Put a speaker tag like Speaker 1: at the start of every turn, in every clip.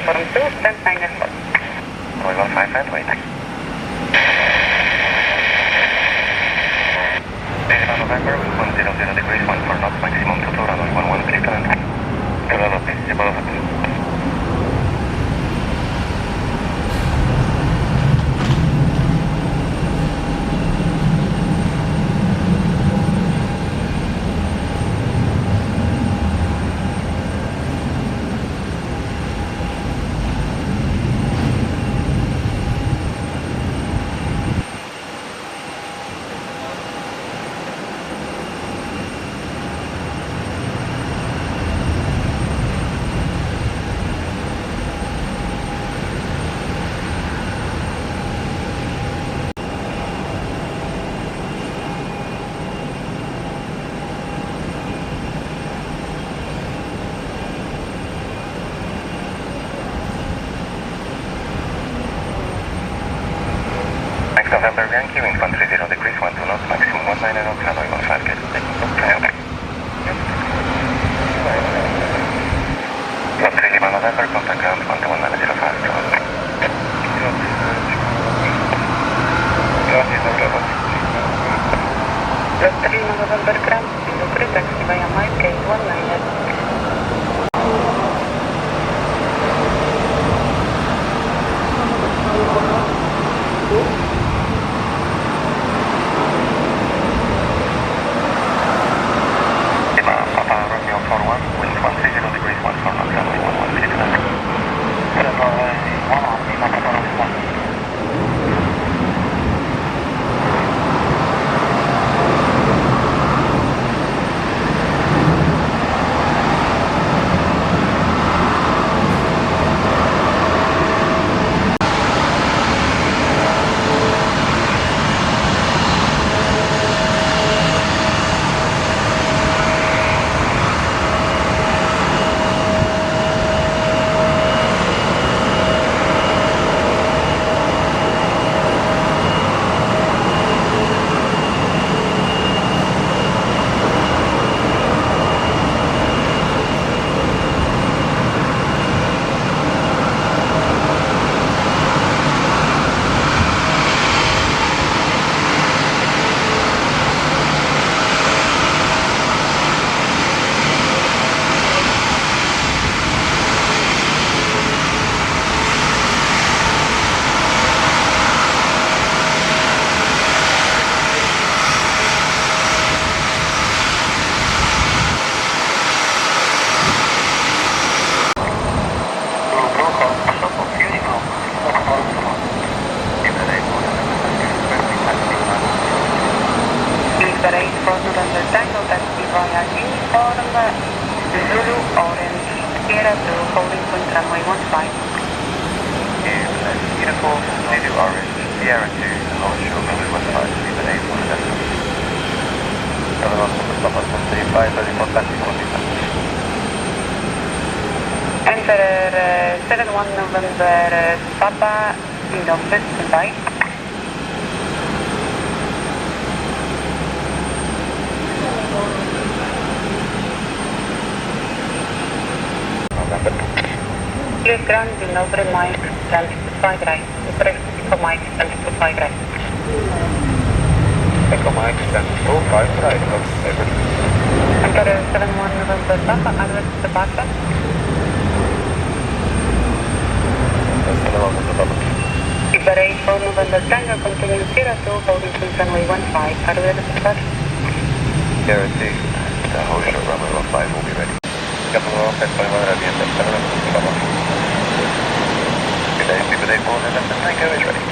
Speaker 1: platform 2, stand 9 airport.
Speaker 2: Runway 15 and wait. November, 100 degrees, 1 knots, maximum 2 runway 11, clear to land. Develop, develop. November Yankee, wind 130 degrees, 12 knots, maximum 19 knots, runway 15, get taking look, triangle. 130 November, contact ground, 12105, runway.
Speaker 1: Three November ground, dobry, taxi via Mike, 19. Enter 71 November Papa in office, goodbye. Clear ground, November Mike, stand to 5 right. Press for Mike, stand to 5 right.
Speaker 2: Echo Mike, stand to 5 right, looks stable.
Speaker 1: Enter 71 November Papa, address departure. Liberate 4 November Tango, continue 02, holding to runway 15, hardware departure.
Speaker 2: Guarantee, the whole show runway 15 will be ready. Good day, people, they board and the Tango is ready.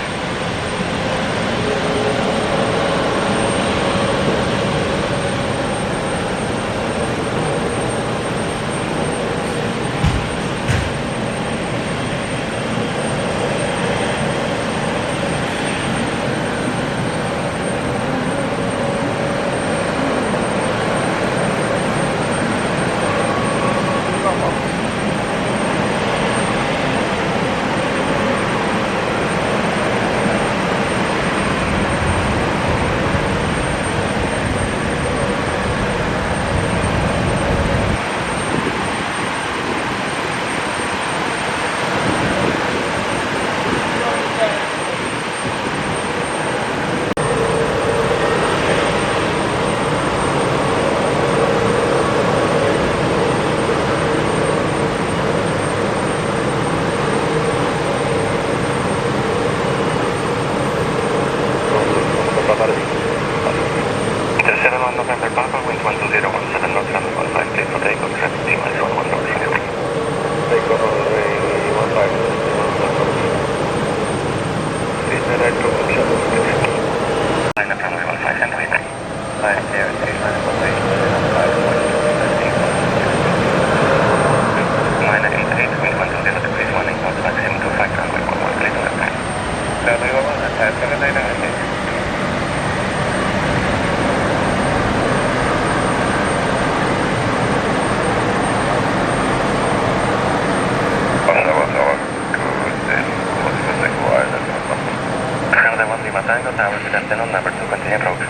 Speaker 2: descent on number 2, continue approach.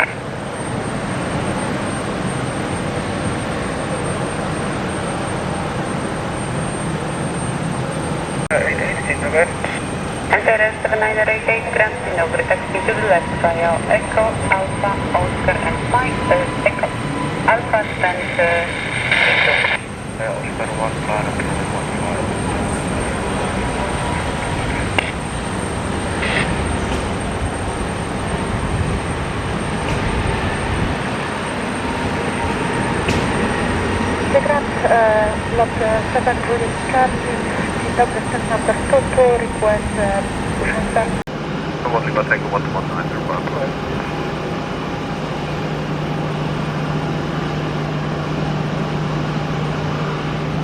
Speaker 2: Dzień dobry.
Speaker 1: Enter 7988, Grand, dzień dobry, taxi to the left via Echo, Alpha, Oscar and Mike, Echo, Alpha stand
Speaker 2: Oscar 1 bar, 1
Speaker 3: Grand, lot 720 Charlie, dzień dobry, send number 22, request urządzenie.
Speaker 2: Możliwe tego 119 Airport.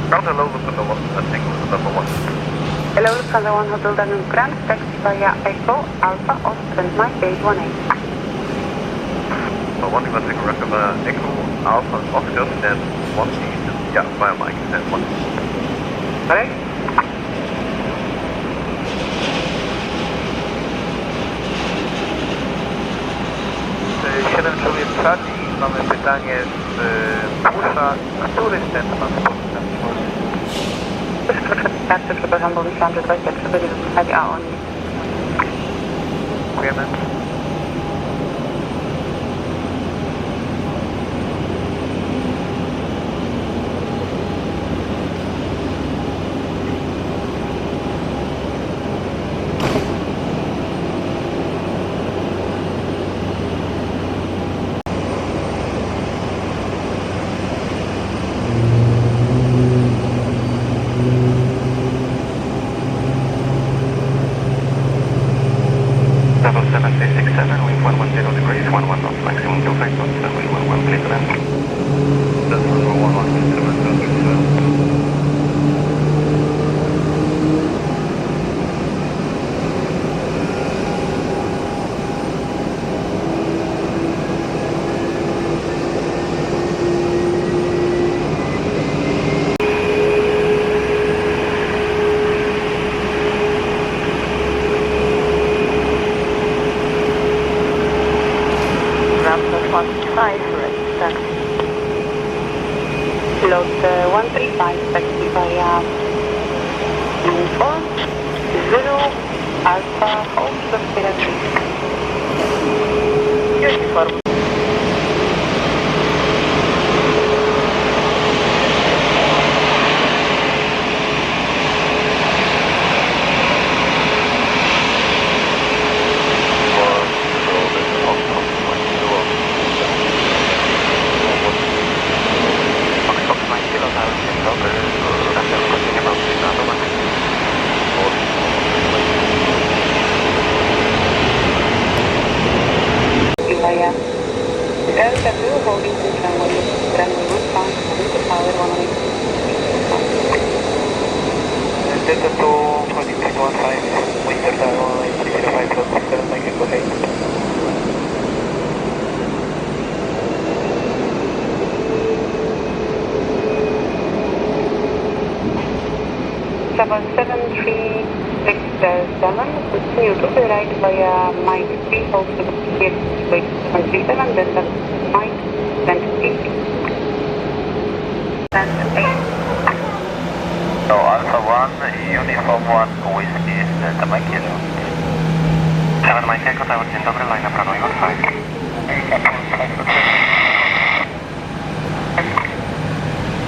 Speaker 2: Ground hello, Lufthansa 1, Tango number 1.
Speaker 1: Hello, Lufthansa 1 Hotel Danube Grand, taxi via Echo, Alpha, Oscar and Mike, 818.
Speaker 2: So 1 Lima Tango Reservoir, Echo, Alpha, Oscar, and 1 seat, yeah, via Mike, and 1.
Speaker 1: Sorry?
Speaker 2: Charlie, mamy pytanie z Warsaw, który ten transport tam tworzy?
Speaker 1: Proszę, przepraszam, bo myślałam, że 23 będzie wypuszczać, a oni...
Speaker 2: Dziękujemy. Level 7367, wind 110 degrees, 11 knots, maximum 25 knots, runway 11, clear to land. That's runway 11,
Speaker 1: Lot 135, taxi via 94, Alpha, Oscar, Sierra 3. Uniform. Via LW holding to runway 15, into power 108.
Speaker 2: Delta 2, holding 315, winter tower, 305, plus 7, make it go ahead.
Speaker 1: Seven 7367, continue to the right via Mike 3, hold to the here, wait 137, then the Mike, then 8. And 8.
Speaker 2: So Alpha 1, Uniform 1, Whiskey, Delta Mike 1. 7 Mike Echo Tower, dzień dobry, line up runway 15.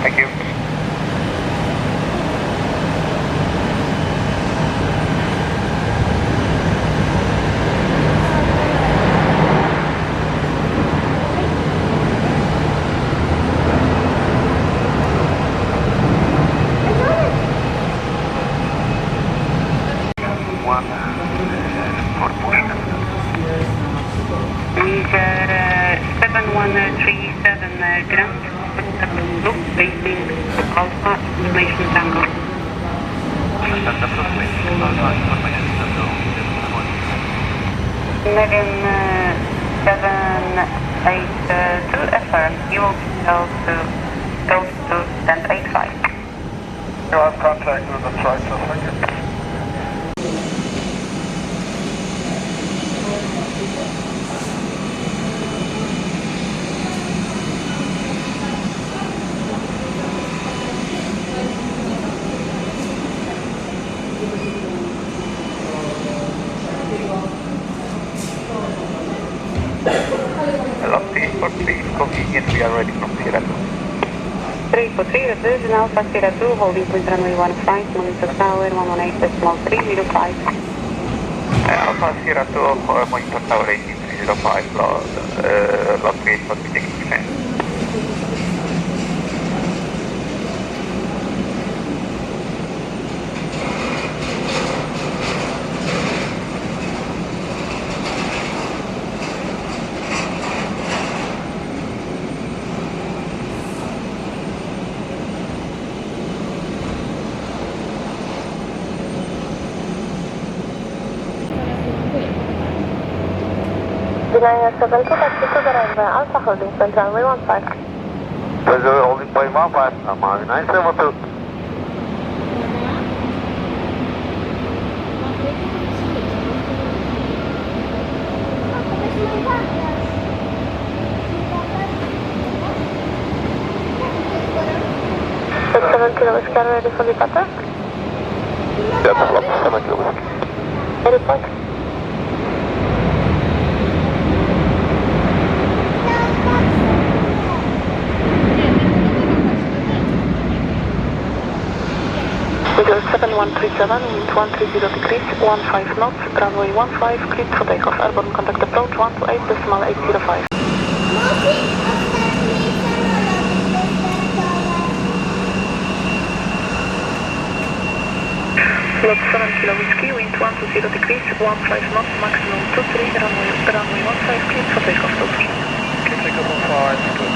Speaker 2: Thank you. For push.
Speaker 1: 7137 Grand, look, facing Alpha, information Tango.
Speaker 2: That's approximation, information Tango.
Speaker 1: Megan 782 affirm, you will be held to close to stand 85.
Speaker 2: You have contact with the flight, so thank you. Lockheed for please, convenient, we are ready from Sierra 2.
Speaker 1: 343, revision Alpha Sierra 2, holding point runway 15, monitor tower 118.305.
Speaker 2: Alpha Sierra 2, monitor tower 18305, Lockheed for taking descent.
Speaker 3: Delay 72, taxi to the runway Alpha, holding point runway 15.
Speaker 2: Holding point 15, MAVI 972.
Speaker 3: At 7 kilo whiskey, are ready for departure?
Speaker 2: Yeah, 7 kilo whiskey.
Speaker 3: Report. Eagle 7137, wind 130 degrees, 15 knots, runway 15, cleared for takeoff, airborne contact approach 128.805. Lot 7 kilo whiskey, wind 120 degrees, 15 knots, maximum 23, runway 15, cleared for takeoff, total.
Speaker 2: Takeoff on 5, good,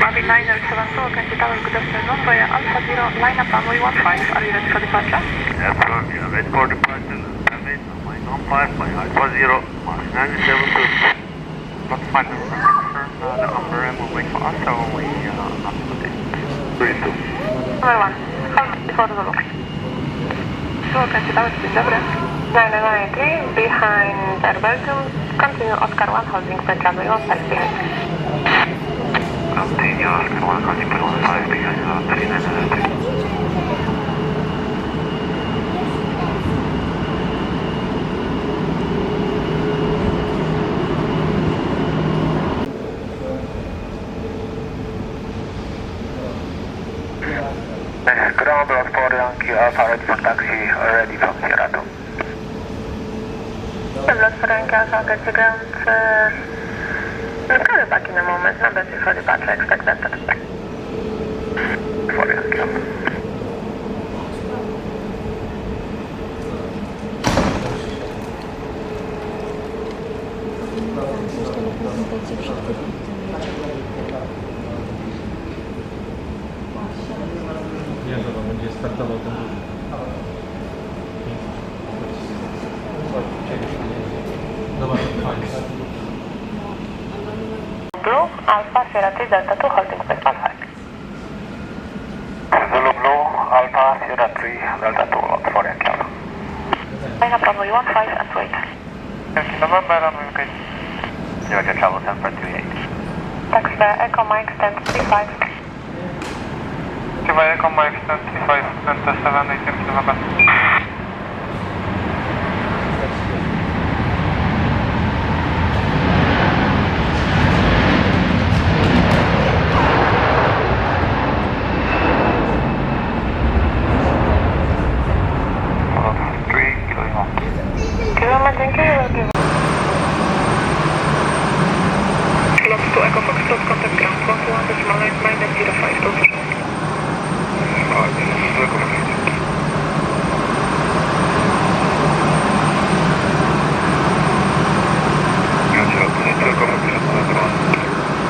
Speaker 3: MAVI 972, Kansas Tower, good afternoon, via Alpha Zero, line up runway 15, are you ready for departure?
Speaker 2: Absolutely, I'm ready for departure. I'm ready for my 15, my Alpha 0, my 972. Not final confirm the number and we'll wait for us, so we not put it. 3 2.
Speaker 3: Number 1, hold before the look. So, Kansas Tower, dzień dobry. 993, behind Air Belgium, continue Oscar 1, holding point runway 15 behind.
Speaker 2: Continue Oscar 1, holding point 15 behind 3993. Ground Road for Yankee Alpha, ready for taxi, ready from Sierra 2.
Speaker 3: Lot for Yankee Alpha, get the ground, call back in a moment, number 3 for departure, expect that.
Speaker 2: For Yankee Alpha.
Speaker 4: Nie, to będzie startował ten drugi. Dobra, fajnie.
Speaker 3: Blue, Alpha, Sierra 3, Delta 2, holding point 15.
Speaker 2: Zulu Blue, Alpha, Sierra 3, Delta 2, lot for Yankee Alpha.
Speaker 3: Line up runway 15 and wait.
Speaker 2: November, runway Georgia Travel 738.
Speaker 3: Taxi Echo Mike, stand 35.
Speaker 2: Chyba Echo Mike 35, Delta 7, 18 November.
Speaker 3: Lot to Echo Foxtrot, contact ground 121.905, total.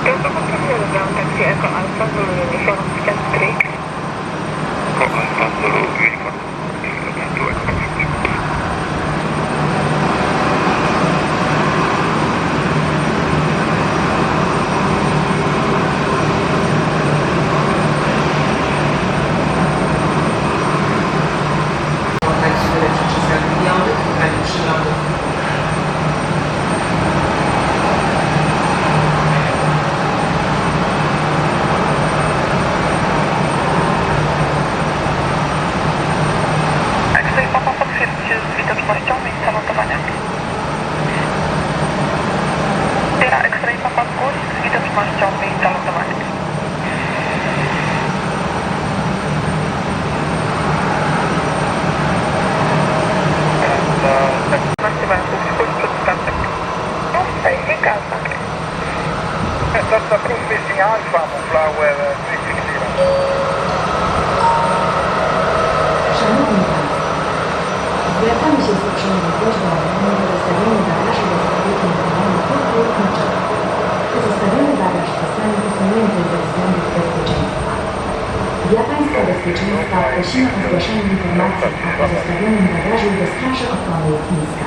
Speaker 3: Delta Foxtrot, ground taxi Echo Alpha, Zulu Uniform, stand 3.
Speaker 2: Alpha, Zulu Uniform, 2 Echo Foxtrot.
Speaker 3: Odgłos z widocznością miejsca lądowania. Basic Alpha.
Speaker 2: That's approved facing Alpha, Flower 360.
Speaker 5: Szanowni Państwo, zwracamy się z uprzejmą prośbą o pozostawienie bagażu do sklepiki na terenie lotniczego. Pozostawiony bagaż zostanie usunięty ze względów bezpieczeństwa. Dla Państwa bezpieczeństwa prosimy o zgłaszanie informacji o pozostawionym bagażu do Straży Ochrony Lotniska.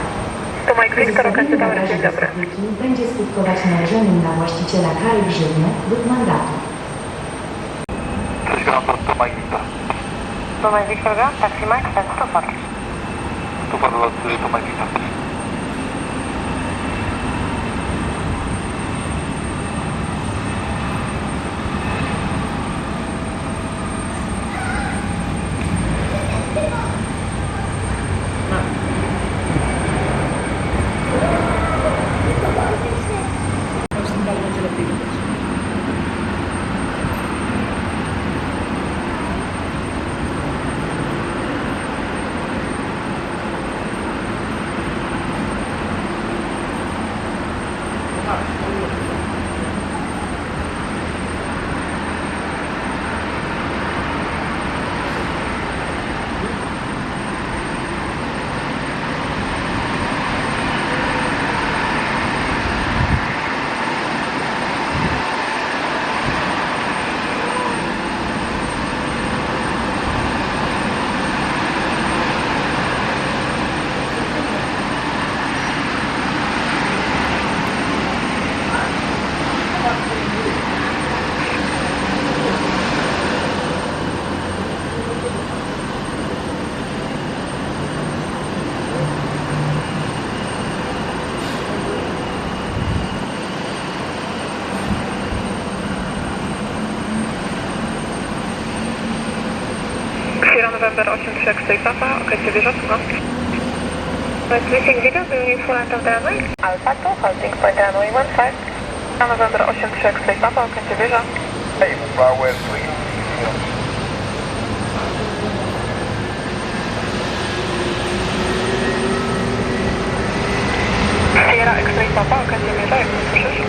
Speaker 3: To Mike Victor, okazję dobry, dzień dobry.
Speaker 5: Będzie skutkować nałożeniem na właściciela kary grzywny lub mandatu.
Speaker 2: Cześć, Grand, to Mike Victor.
Speaker 3: To Mike Victor, taxi Mike, ten Stufar.
Speaker 2: Stufar lot, to Mike Victor.
Speaker 3: November 83 Papa, okazję wieża, słucham. Missing video, do you need full end of the runway? Alpha 2, holding point runway 15. November 83 Papa, okazję wieża.
Speaker 2: Hey, Flower 360.
Speaker 3: Sierra X-Ray Papa, okazję wieża, jak mnie słyszysz?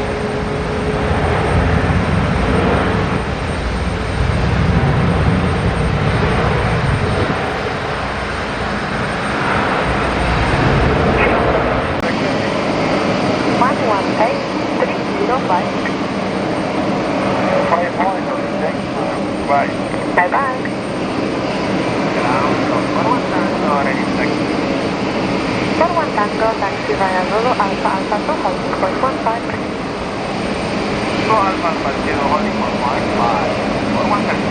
Speaker 2: Bye.
Speaker 3: Bye bye. For one tango, taxi via Zulu, Alpha Alpha 2, holding point 15.
Speaker 2: So Alpha Alpha 0, holding for 15. For one tango.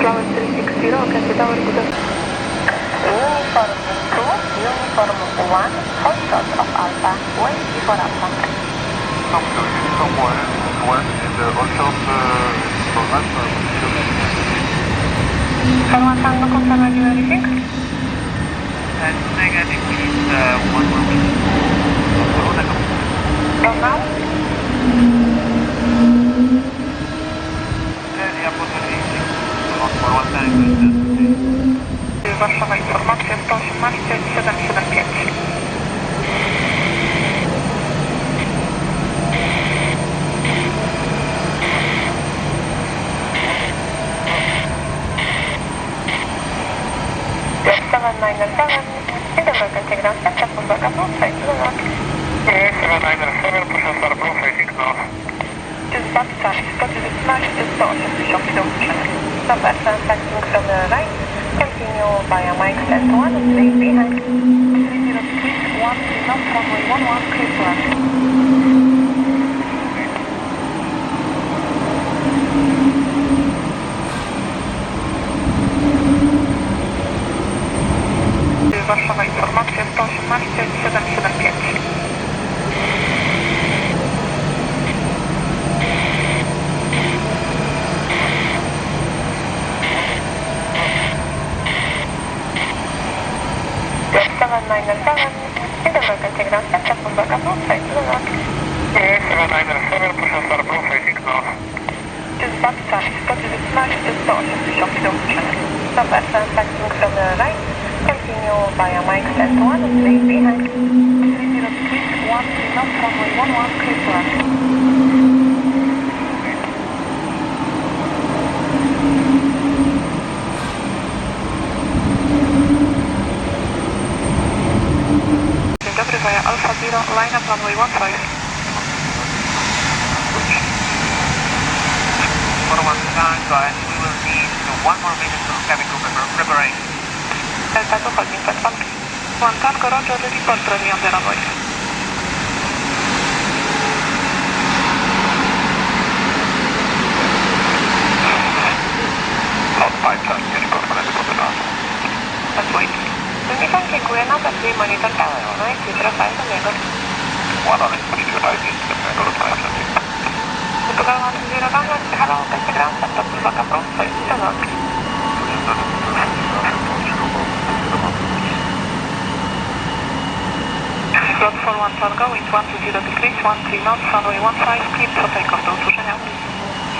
Speaker 3: Flower 360, okazję tower good. Uniform 2, Uniform 1, hold shot of Alpha, wait before Alpha.
Speaker 2: Some uniform 1 and also for Alpha.
Speaker 3: For one tango, confirm regular reading?
Speaker 2: And negative is 1 more minute.
Speaker 3: From now?
Speaker 2: Yeah, possibly. For one tango.
Speaker 3: Warszawa, informacja 118 775. Yes, 797. Dzień dobry, będzie Grand Central, Bergamo, Poland.
Speaker 2: Yes, 797, proszę start approve, facing north.
Speaker 3: Jest Babca 119 180 do uczyny. Stop Air France taxiing from the line. Continue via Mike set 1, stay behind. 30 degrees, 1, not runway 11, clear to land. Warszawa, informacja 118 775. Dzień dobry, będzie Grand Central, Beka Blue, Flight to the North.
Speaker 2: 797, proszę start Blue, facing north.
Speaker 3: This is Bank Charlie, 119 do 180 km. Stop Air France taxiing from the line. Continue via Mike Stand 1 and stay behind. 30 degrees, 1 knots, runway 11, clear to land. Dzień dobry, via Alpha Zero, line up runway 15.
Speaker 2: For one time, guys, we will need one more minute for cabin crew preparation.
Speaker 3: Delta to holding platform. One Tango, Roger, report ready on the runway.
Speaker 2: Lot 5 time, report ready for the ground.
Speaker 3: Let's wait. Uniform dziękuję, na tak, monitor tower, no i cyfra 5 do niego.
Speaker 2: 142 ID, Bangalore 570.
Speaker 3: Typical 10 runway, hello, będzie Grand Central, Beka Blue, Flight to the North. Slot 41 Tango, wind 120 degrees, 13 knots, runway 15, clear for takeoff, do usłyszenia.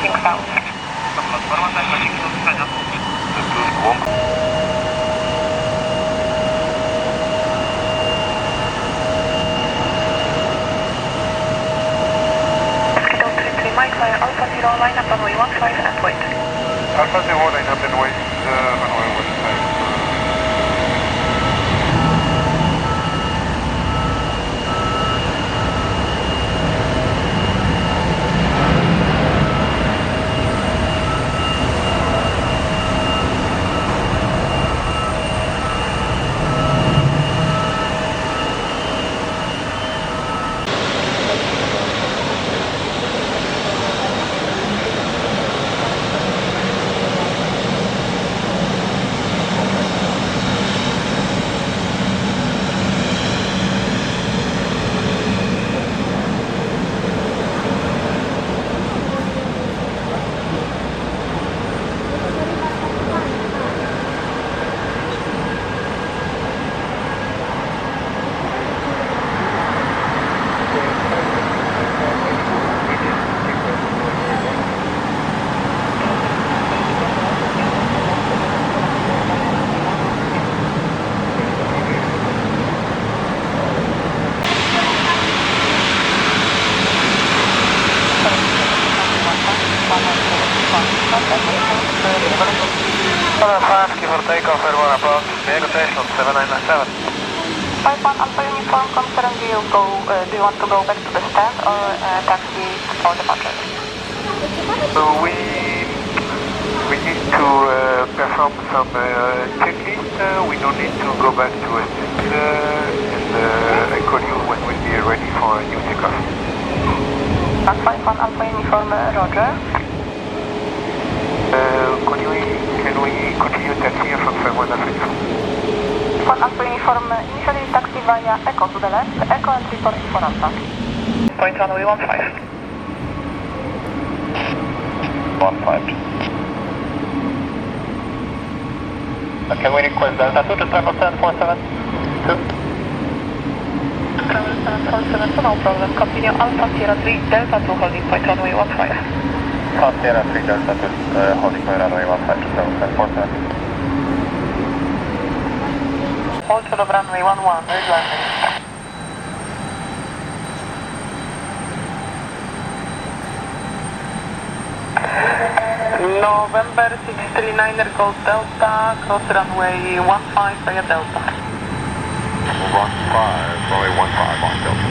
Speaker 3: Think south.
Speaker 2: Slot 41 Tango, dzięki do usłyszenia.
Speaker 3: Mosquito 33 Mike via Alpha Zero, line up runway 15 and wait.
Speaker 2: Alpha Zero, line up and wait, runway 15. For takeoff, Airborne approach, Diego Station 7997.
Speaker 3: 51 Alpha Uniform, confirm do you want to go back to the stand or taxi for departure?
Speaker 2: So we need to perform some checklist. We don't need to go back to it. And I call you when we'll be ready for a new takeoff.
Speaker 3: 51 Alpha Uniform, Roger.
Speaker 2: Can we continue taxiing from 51 Alpha?
Speaker 3: 1 Alpha Uniform, initially taxi via Echo to the left, Echo and report for Alpha. Point runway 15.
Speaker 2: 15. Can we request Delta 2 to travel 7472?
Speaker 3: Travel 747, no problem. Continue Alpha Sierra 3, Delta 2 holding point runway 15.
Speaker 2: Sierra 3 Delta 2 holding point runway 15 to travel 747.
Speaker 3: Hold to the runway 11, ready landing. November 639er Gold Delta, cross runway 15 via Delta.
Speaker 2: 15, runway 15 on Delta.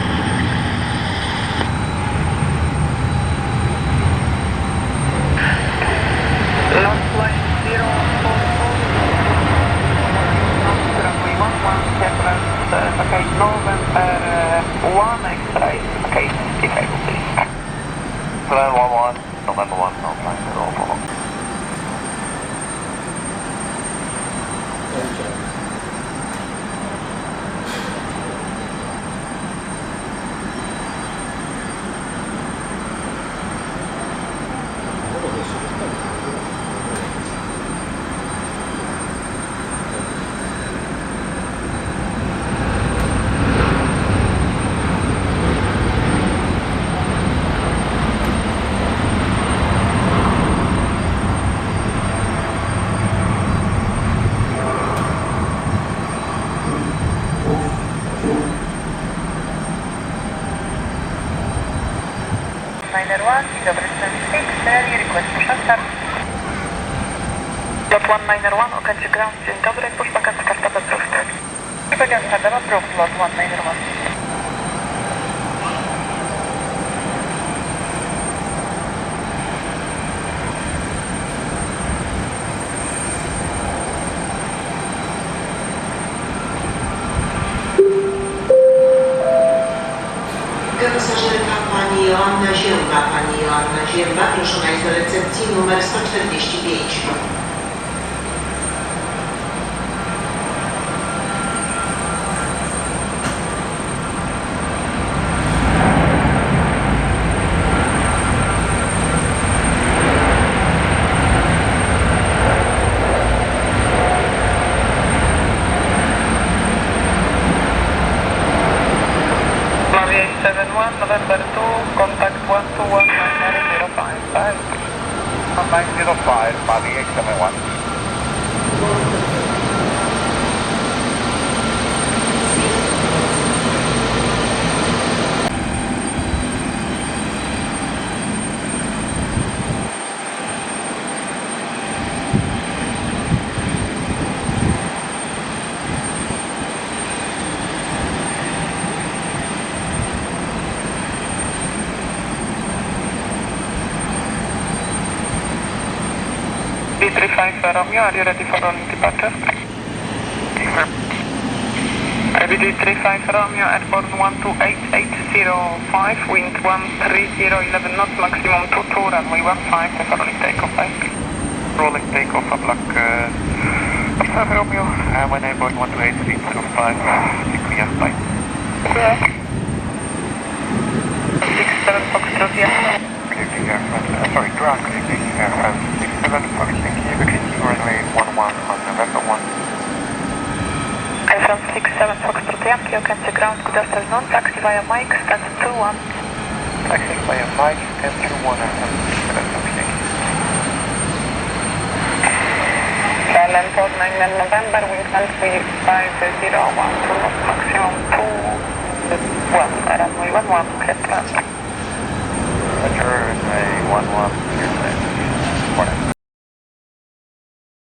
Speaker 3: Lost line 044. Runway 11, Airlines, okay, November 1 X-ray, okay, if I will please.
Speaker 2: Plan 11, November 1, no plan at all for long.
Speaker 1: 191, dobry 26, ready request push and start.
Speaker 3: Lot 191, Okańczy ground, dzień dobry, push back and start up approved.
Speaker 1: Begin start up approved, lot 191.
Speaker 6: Pasażerka pani Joanna Zięba. Pani Joanna Zięba, proszona jest do recepcji numer 145.
Speaker 1: MAVI 71, November 2, contact 121, 9055.
Speaker 2: 1905, MAVI 871.
Speaker 1: B35 Romeo, are you ready for rolling departure? BD35 Romeo, airborne 128805, wind 130, 11 knots, maximum 22, runway 15, for rolling takeoff, bye.
Speaker 2: Rolling takeoff, Black Observe Romeo, when airborne 128805, clear, bye.
Speaker 1: Yeah. 67 Foxtrot, yeah.
Speaker 2: Good evening, Air France, ground, good evening, Air France 67, Fox, thank you, vacancy runway 11 on November 1.
Speaker 3: Air France 67, Foxtrot Yankee, Okańczy ground, good afternoon, taxi via Mike, stand 21.
Speaker 2: Taxi via Mike, and 21, Air France 67, Fox, thank you.
Speaker 1: Silent 49 November, wind 3501, maximum 21, runway 11, clear transfer.
Speaker 2: Roger, runway 11, clear, morning.